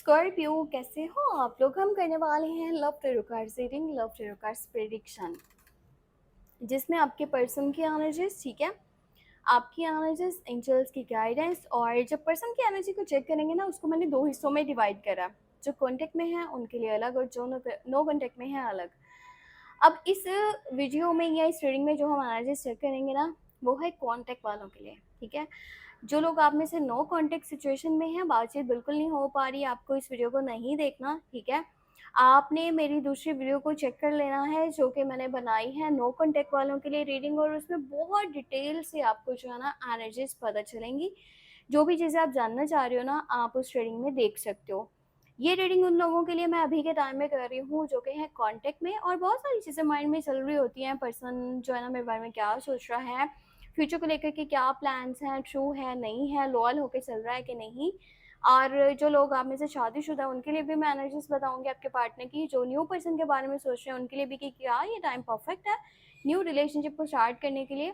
Scorpio कैसे हो आप लोग। हम करने वाले हैं love tarot cards reading, love tarot cards prediction, जिसमें आपके पर्सन की एनर्जीज, ठीक है, आपकी एनर्जीज, एंजल्स की गाइडेंस। और जब पर्सन की एनर्जी को चेक करेंगे ना, उसको मैंने दो हिस्सों में डिवाइड करा। जो कॉन्टेक्ट में है उनके लिए अलग, और जो नो कॉन्टेक्ट में है अलग। अब इस वीडियो में या इस रीडिंग में जो हम एनर्जीज चेक करेंगे ना, वो है कॉन्टेक्ट वालों के लिए, ठीक है। जो लोग आप में से नो कांटेक्ट सिचुएशन में हैं, बातचीत बिल्कुल नहीं हो पा रही, आपको इस वीडियो को नहीं देखना, ठीक है। आपने मेरी दूसरी वीडियो को चेक कर लेना है, जो कि मैंने बनाई है नो कांटेक्ट वालों के लिए रीडिंग, और उसमें बहुत डिटेल से आपको जो है ना एनर्जीज पता चलेंगी। जो भी चीज़ें आप जानना चाह रहे हो ना, आप उस रीडिंग में देख सकते हो। ये रीडिंग उन लोगों के लिए मैं अभी के टाइम में कर रही हूँ जो कि हैं कांटेक्ट में, और बहुत सारी चीज़ें माइंड में चल रही होती हैं। पर्सन जो है ना मेरे बारे में क्या सोच रहा है, फ्यूचर को लेकर के क्या प्लान्स हैं, ट्रू है नहीं है, लॉयल होकर चल रहा है कि नहीं। और जो लोग आप में से शादीशुदा हैं उनके लिए भी मैं एनर्जीज बताऊंगी आपके पार्टनर की। जो न्यू पर्सन के बारे में सोच रहे हैं उनके लिए भी कि क्या ये टाइम परफेक्ट है न्यू रिलेशनशिप को स्टार्ट करने के लिए।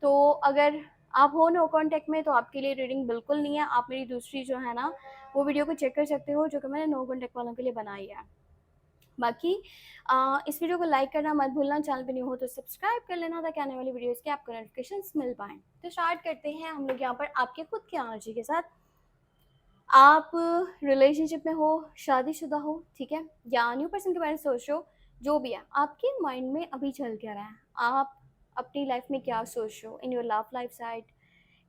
तो अगर आप हो नो कांटेक्ट में तो आपके लिए रीडिंग बिल्कुल नहीं है। आप मेरी दूसरी जो है ना वो वीडियो को चेक कर सकते हो, जो कि मैंने नो कांटेक्ट वालों के लिए बनाई है। बाकी इस वीडियो को लाइक करना मत भूलना, चैनल पे न्यू हो तो सब्सक्राइब कर लेना ताकि आने वाली वीडियोस के आपको नोटिफिकेशंस मिल पाएँ। तो स्टार्ट करते हैं हम लोग यहाँ पर आपके खुद की एनर्जी के साथ। आप रिलेशनशिप में हो, शादीशुदा हो, ठीक है, या न्यू पर्सन के बारे में सोच रहे हो, जो भी है आपके माइंड में अभी चल क्या रहा है, आप अपनी लाइफ में क्या सोच रहे हो, in your love life side,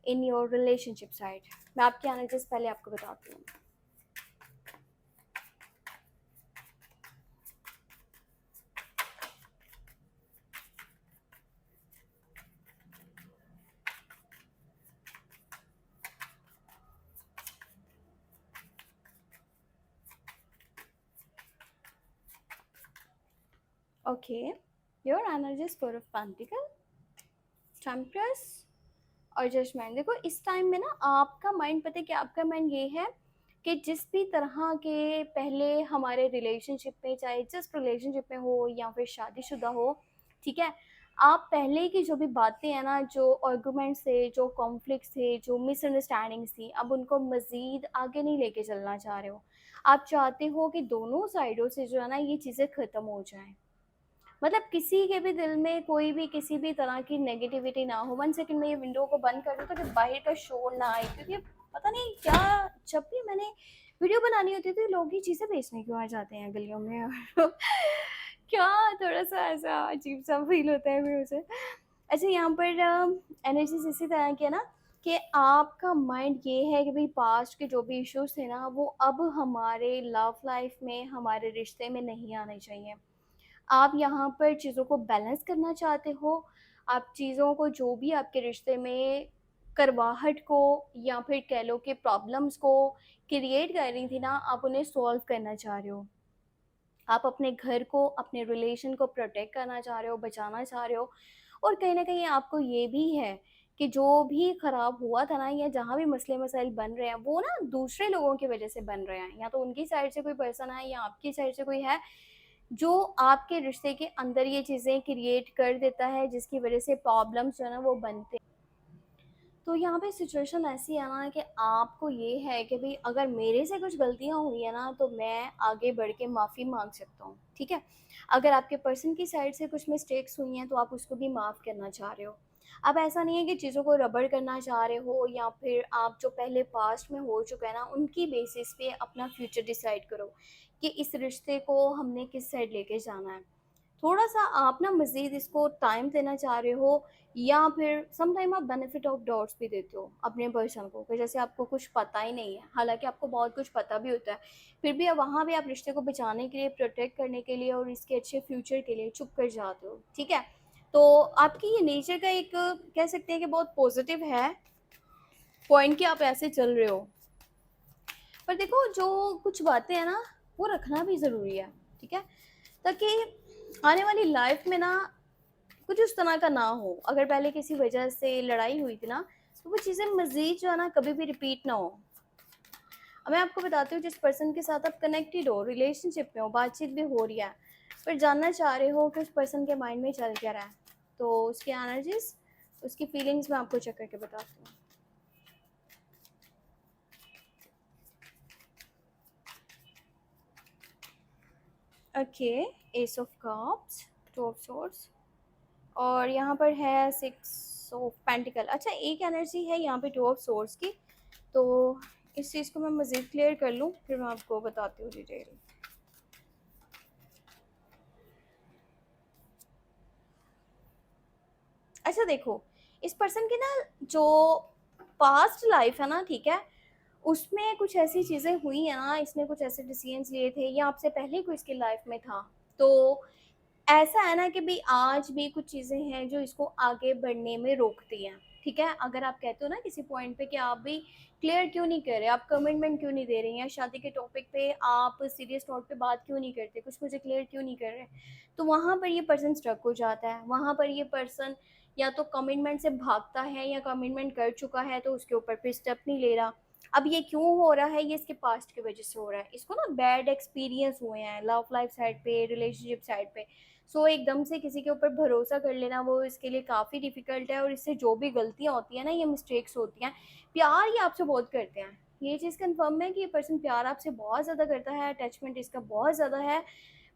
in your relationship side. मैं आपकी एनर्जीज पहले आपको बताती हूँ। Okay, your energies four of pentacle, temperance और जजमेंट। देखो इस टाइम में ना आपका माइंड, पता है कि आपका माइंड ये है कि जिस भी तरह के पहले हमारे रिलेशनशिप में, चाहे जिस रिलेशनशिप में हो या फिर शादीशुदा हो, ठीक है, आप पहले की जो भी बातें हैं ना, जो आर्गूमेंट्स थे, जो कॉन्फ्लिक्ट्स थे, जो मिसअंडरस्टैंडिंग्स थी, अब उनको मज़ीद आगे नहीं लेके चलना चाह रहे हो। आप चाहते हो कि दोनों साइडों से जो है ना ये चीज़ें ख़त्म हो जाएं। मतलब किसी के भी दिल में कोई भी किसी भी तरह की नेगेटिविटी ना हो। 1 सेकंड में ये विंडो को बंद कर दो ताकि बाहर का शोर ना आए, क्योंकि पता नहीं क्या, जब भी मैंने वीडियो बनानी होती है तो लोग ही चीज़ें बेचने क्यों आ जाते हैं गलियों में और क्या, थोड़ा सा ऐसा अजीब सा फील होता है फिर उसे। अच्छा, यहाँ पर एनर्जीज इसी तरह की है ना कि आपका माइंड ये है कि भाई पास्ट के जो भी इश्यूज थे ना वो अब हमारे लव लाइफ में, हमारे रिश्ते में नहीं आने चाहिए। आप यहाँ पर चीज़ों को बैलेंस करना चाहते हो। आप चीज़ों को, जो भी आपके रिश्ते में करवाहट को या फिर कह लो कि प्रॉब्लम्स को क्रिएट कर रही थी ना, आप उन्हें सॉल्व करना चाह रहे हो। आप अपने घर को, अपने रिलेशन को प्रोटेक्ट करना चाह रहे हो, बचाना चाह रहे हो। और कहीं न कहीं आपको ये भी है कि जो भी ख़राब हुआ था ना, या जहाँ भी मसले मसाइल बन रहे हैं वो ना दूसरे लोगों की वज़ह से बन रहे हैं। या तो उनकी साइड से कोई पर्सन है या आपकी साइड से कोई है जो आपके रिश्ते के अंदर ये चीज़ें क्रिएट कर देता है, जिसकी वजह से प्रॉब्लम्स जो है ना वो बनते। तो यहाँ पे सिचुएशन ऐसी है ना कि आपको ये है कि भाई अगर मेरे से कुछ गलतियाँ हुई है ना तो मैं आगे बढ़ के माफ़ी मांग सकता हूँ, ठीक है। अगर आपके पर्सन की साइड से कुछ मिस्टेक्स हुई हैं तो आप उसको भी माफ़ करना चाह रहे हो। अब ऐसा नहीं है कि चीज़ों को रबड़ करना चाह रहे हो, या फिर आप जो पहले पास्ट में हो चुका है ना उनकी बेसिस पे अपना फ्यूचर डिसाइड करो कि इस रिश्ते को हमने किस साइड लेके जाना है। थोड़ा-सा आप ना मज़ीद इसको टाइम देना चाह रहे हो, या फिर सम टाइम आप बेनिफिट ऑफ डाउट्स भी देते हो अपने पर्सन को, कि जैसे आपको कुछ पता ही नहीं है, हालाँकि आपको बहुत कुछ पता भी होता है। फिर भी अब वहाँ भी आप रिश्ते को बचाने के लिए, प्रोटेक्ट करने के लिए और इसके अच्छे फ्यूचर के लिए चुप कर जाते हो, ठीक है? तो आपकी ये नेचर का एक, कह सकते हैं कि बहुत पॉज़िटिव है पॉइंट कि आप ऐसे चल रहे हो। पर देखो जो कुछ बातें हैं ना, वो रखना भी ज़रूरी है, ठीक है? ताकि आने वाली लाइफ में ना कुछ उस तरह का ना हो। अगर पहले किसी वजह से लड़ाई हुई थी ना, तो वो चीज़ें मज़ीद जो है ना कभी भी रिपीट ना हो। अब मैं आपको बताती हूँ, जिस पर्सन के साथ आप कनेक्टेड हो, रिलेशनशिप में हो, बातचीत भी हो रही है, पर जानना चाह रहे हो कि उस पर्सन के माइंड में चल क्या रहा है, तो उसकी एनर्जीज, उसकी फीलिंग्स मैं आपको चेक करके बताती हूँ। Okay, S of cups, two of source, और यहाँ पर है सिक्स ऑफ पेंटिकल। अच्छा, एक एनर्जी है यहाँ पे टू ऑफ सोर्स की, तो इस चीज़ को मैं मज़ीद क्लियर कर लूँ फिर मैं आपको बताती हूँ डिटेल। अच्छा देखो, इस पर्सन की ना जो पास्ट लाइफ है ना, ठीक है, उसमें कुछ ऐसी चीज़ें हुई हैं ना, इसने कुछ ऐसे डिसीजंस लिए थे या आपसे पहले कोई इसकी लाइफ में था, तो ऐसा है ना कि भाई आज भी कुछ चीज़ें हैं जो इसको आगे बढ़ने में रोकती हैं। ठीक है, अगर आप कहते हो ना किसी पॉइंट पे कि आप भी क्लियर क्यों नहीं कर रहे, आप कमिटमेंट क्यों नहीं दे रहे हैं, शादी के टॉपिक पे आप सीरियस नोट पे बात क्यों नहीं करते, कुछ मुझे क्लियर क्यों नहीं कर रहे, तो वहाँ पर ये पर्सन स्ट्रक हो जाता है। वहाँ पर ये पर्सन या तो कमिटमेंट से भागता है या कमिटमेंट कर चुका है तो उसके ऊपर फिर स्टेप नहीं ले रहा। अब ये क्यों हो रहा है, ये इसके पास्ट की वजह से हो रहा है। इसको ना बैड एक्सपीरियंस हुए हैं लव लाइफ साइड पे, रिलेशनशिप साइड पे। सो एकदम से किसी के ऊपर भरोसा कर लेना वो इसके लिए काफ़ी डिफ़िकल्ट है, और इससे जो भी गलतियाँ होती हैं ना, ये मिस्टेक्स होती हैं। प्यार ये आपसे बहुत करते हैं, ये चीज़ कन्फर्म है कि ये पर्सन प्यार आपसे बहुत ज़्यादा करता है, अटैचमेंट इसका बहुत ज़्यादा है।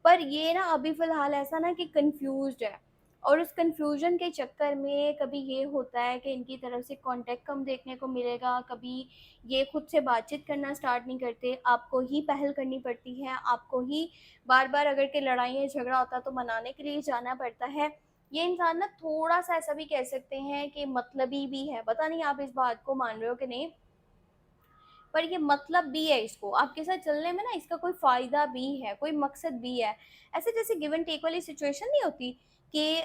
पर ये ना अभी फ़िलहाल ऐसा ना कि कन्फ्यूज़्ड है, और उस कन्फ्यूजन के चक्कर में कभी ये होता है कि इनकी तरफ से कांटेक्ट कम देखने को मिलेगा, कभी ये खुद से बातचीत करना स्टार्ट नहीं करते, आपको ही पहल करनी पड़ती है, आपको ही बार बार अगर के लड़ाई या झगड़ा होता है तो मनाने के लिए जाना पड़ता है। ये इंसान ना थोड़ा सा ऐसा भी कह सकते हैं कि मतलबी भी है, पता नहीं आप इस बात को मान रहे हो कि नहीं, पर ये मतलब भी है इसको आपके साथ चलने में ना, इसका कोई फ़ायदा भी है, कोई मकसद भी है। ऐसे जैसे गिव एंड टेक वाली सिचुएशन नहीं होती कि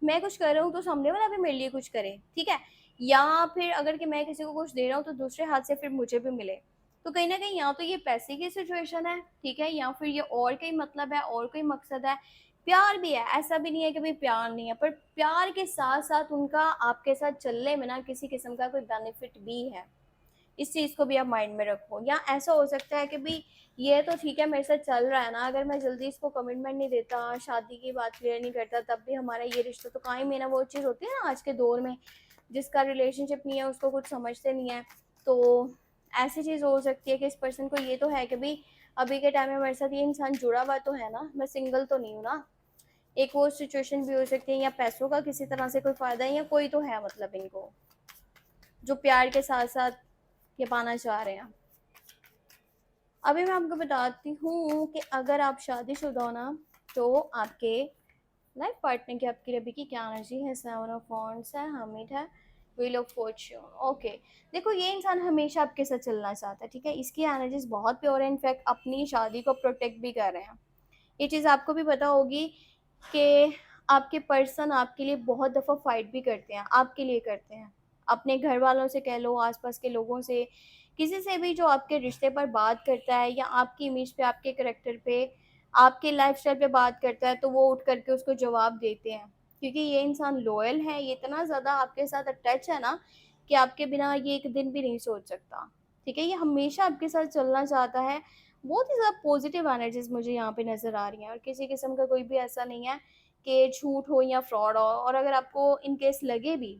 मैं कुछ कर रहा हूँ तो सामने वाला भी मेरे लिए कुछ करे, ठीक है? या फिर अगर कि मैं किसी को कुछ दे रहा हूँ तो दूसरे हाथ से फिर मुझे भी मिले। तो कहीं न कहीं या तो ये पैसे की सिचुएशन है, ठीक है? या फिर ये और कोई मतलब है और कोई मकसद है। प्यार भी है, ऐसा भी नहीं है कि भई प्यार नहीं है, पर प्यार के साथ-साथ उनका आपके साथ चलने में ना किसी किस्म का कोई बेनिफिट भी है। इस चीज़ को भी आप माइंड में रखो। या ऐसा हो सकता है कि भाई ये तो ठीक है मेरे साथ चल रहा है ना, अगर मैं जल्दी इसको कमिटमेंट नहीं देता, शादी की बात क्लियर नहीं करता, तब भी हमारा ये रिश्ता तो कायम है ना। वो चीज़ होती है ना आज के दौर में, जिसका रिलेशनशिप नहीं है उसको कुछ समझते नहीं है। तो ऐसी चीज़ हो सकती है कि इस पर्सन को ये तो है कि भाई अभी के टाइम में मेरे साथ ये इंसान जुड़ा हुआ तो है ना, मैं सिंगल तो नहीं हूँ ना। एक वो सिचुएशन भी हो सकती है, या पैसों का किसी तरह से कोई फ़ायदा है, या कोई तो है मतलब इनको, जो प्यार के साथ-साथ ये पाना चाह रहे हैं। अभी मैं आपको बताती हूँ कि अगर आप शादीशुदा हो ना, तो आपके लाइफ पार्टनर की आपकी रबी की क्या एनर्जी है। सेवन ऑफ वॉन्ड्स है, हमिट है, व्हील ऑफ फॉर्च्यून। ओके, देखो ये इंसान हमेशा आपके साथ चलना चाहता है, ठीक है? इसकी एनर्जीज बहुत प्योर है, इनफैक्ट अपनी शादी को प्रोटेक्ट भी कर रहे हैं। ये चीज़ आपको भी पता होगी कि आपके पर्सन आपके लिए बहुत दफ़ा फाइट भी करते हैं, आपके लिए करते हैं। अपने घर वालों से कह लो, आस-पास के लोगों से, किसी से भी जो आपके रिश्ते पर बात करता है या आपकी इमेज पे, आपके करैक्टर पे, आपके लाइफ़स्टाइल पे बात करता है, तो वो उठ कर के उसको जवाब देते हैं। क्योंकि ये इंसान लॉयल है, ये इतना ज़्यादा आपके साथ अटैच है ना कि आपके बिना ये एक दिन भी नहीं सोच सकता, ठीक है? ये हमेशा आपके साथ चलना चाहता है। बहुत ही ज़्यादा पॉजिटिव एनर्जीज़ मुझे यहाँ पे नज़र आ रही हैं, और किसी किस्म का कोई भी ऐसा नहीं है कि झूठ हो या फ्रॉड हो। और अगर आपको इन केस लगे भी,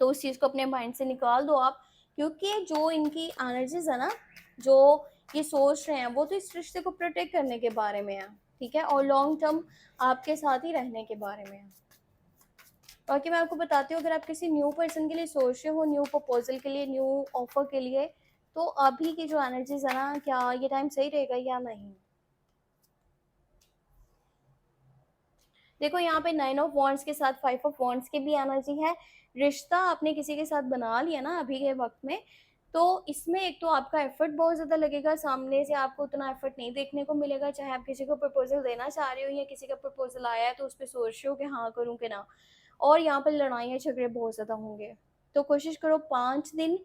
तो उस चीज़ को अपने माइंड से निकाल दो आप, क्योंकि जो इनकी एनर्जीज़ है ना, जो ये सोच रहे हैं, वो तो इस रिश्ते को प्रोटेक्ट करने के बारे में है, ठीक है? और लॉन्ग टर्म आपके साथ ही रहने के बारे में है। बाकी मैं आपको बताती हूँ, अगर आप किसी न्यू पर्सन के लिए सोच रहे हो, न्यू प्रपोज़ल के लिए, न्यू ऑफ़र के लिए, तो अभी की जो एनर्जीज़ है ना, क्या ये टाइम सही रहेगा या नहीं? देखो यहाँ पे नाइन ऑफ वॉन्ड्स के साथ फाइव ऑफ वॉन्ड्स की भी एनर्जी है। रिश्ता आपने किसी के साथ बना लिया ना अभी के वक्त में, तो इसमें एक तो आपका एफर्ट बहुत ज़्यादा लगेगा, सामने से आपको उतना एफर्ट नहीं देखने को मिलेगा। चाहे आप किसी को प्रपोजल देना चाह रहे हो या किसी का प्रपोजल आया है तो उस पर सोच रहे हो कि हाँ करूँ कि ना, और यहाँ पर लड़ाइयाँ झगड़े बहुत ज़्यादा होंगे। तो कोशिश करो 5 दिन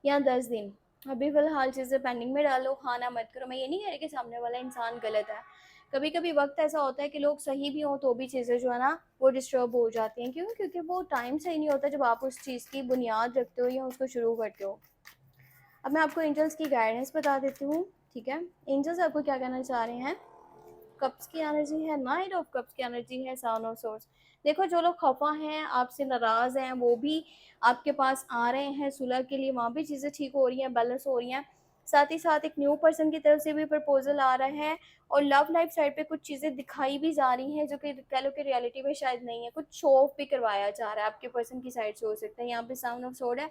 या 10 दिन अभी फ़िलहाल चीज़ें पेंडिंग में डालो, हाँ ना मत करो। मैं ये नहीं कह रही कि सामने वाला इंसान गलत है। कभी कभी वक्त ऐसा होता है कि लोग सही भी हों तो भी चीज़ें जो है ना वो डिस्टर्ब हो जाती हैं। क्यों? क्योंकि वो टाइम सही नहीं होता जब आप उस चीज़ की बुनियाद रखते हो या उसको शुरू करते हो। अब मैं आपको एंजल्स की गाइडेंस बता देती हूँ, ठीक है? एंजल्स आपको क्या कहना चाह रहे हैं। कप्स की एनर्जी है, नाइट ऑफ कप्स की एनर्जी है, साउंड ऑफ सोर्स। देखो जो लोग खफा हैं, आपसे नाराज़ हैं, वो भी आपके पास आ रहे हैं सुलह के लिए, वहाँ भी चीज़ें ठीक हो रही हैं, बैलेंस हो रही हैं। साथ ही साथ एक न्यू पर्सन की तरफ से भी प्रपोजल आ रहा है, और लव लाइफ साइड पे कुछ चीज़ें दिखाई भी जा रही हैं जो कि कह लो कि रियलिटी में शायद नहीं है, कुछ शो ऑफ भी करवाया जा रहा है आपके पर्सन की साइड से, हो सकता है यहाँ पे साउंड ऑफ सोर्ड है,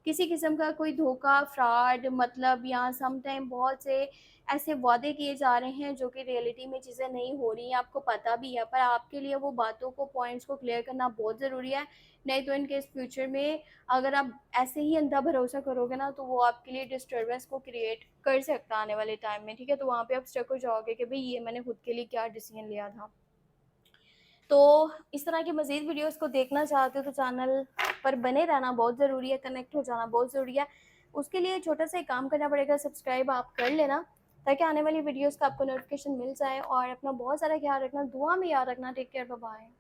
किसी किस्म का कोई धोखा, फ्रॉड, मतलब यहाँ सम टाइम बहुत से ऐसे वादे किए जा रहे हैं जो कि रियलिटी में चीज़ें नहीं हो रही हैं, आपको पता भी है, पर आपके लिए वो बातों को, पॉइंट्स को क्लियर करना बहुत ज़रूरी है। नहीं तो इनकेस फ्यूचर में अगर आप ऐसे ही अंधा भरोसा करोगे ना, तो वो आपके लिए डिस्टर्बेंस को क्रिएट कर सकता है आने वाले टाइम में, ठीक है। तो वहाँ पे आप स्टक हो जाओगे कि भाई ये मैंने खुद के लिए क्या डिसीजन लिया था। तो इस तरह की मज़ीद वीडियोस को देखना चाहते हो तो चैनल पर बने रहना बहुत ज़रूरी है, कनेक्ट हो जाना बहुत ज़रूरी है। उसके लिए छोटा सा एक काम करना पड़ेगा, सब्सक्राइब आप कर लेना, ताकि आने वाली वीडियोस का आपको नोटिफिकेशन मिल जाए। और अपना बहुत सारा ख्याल रखना, दुआ में याद रखना। Take care, bye bye.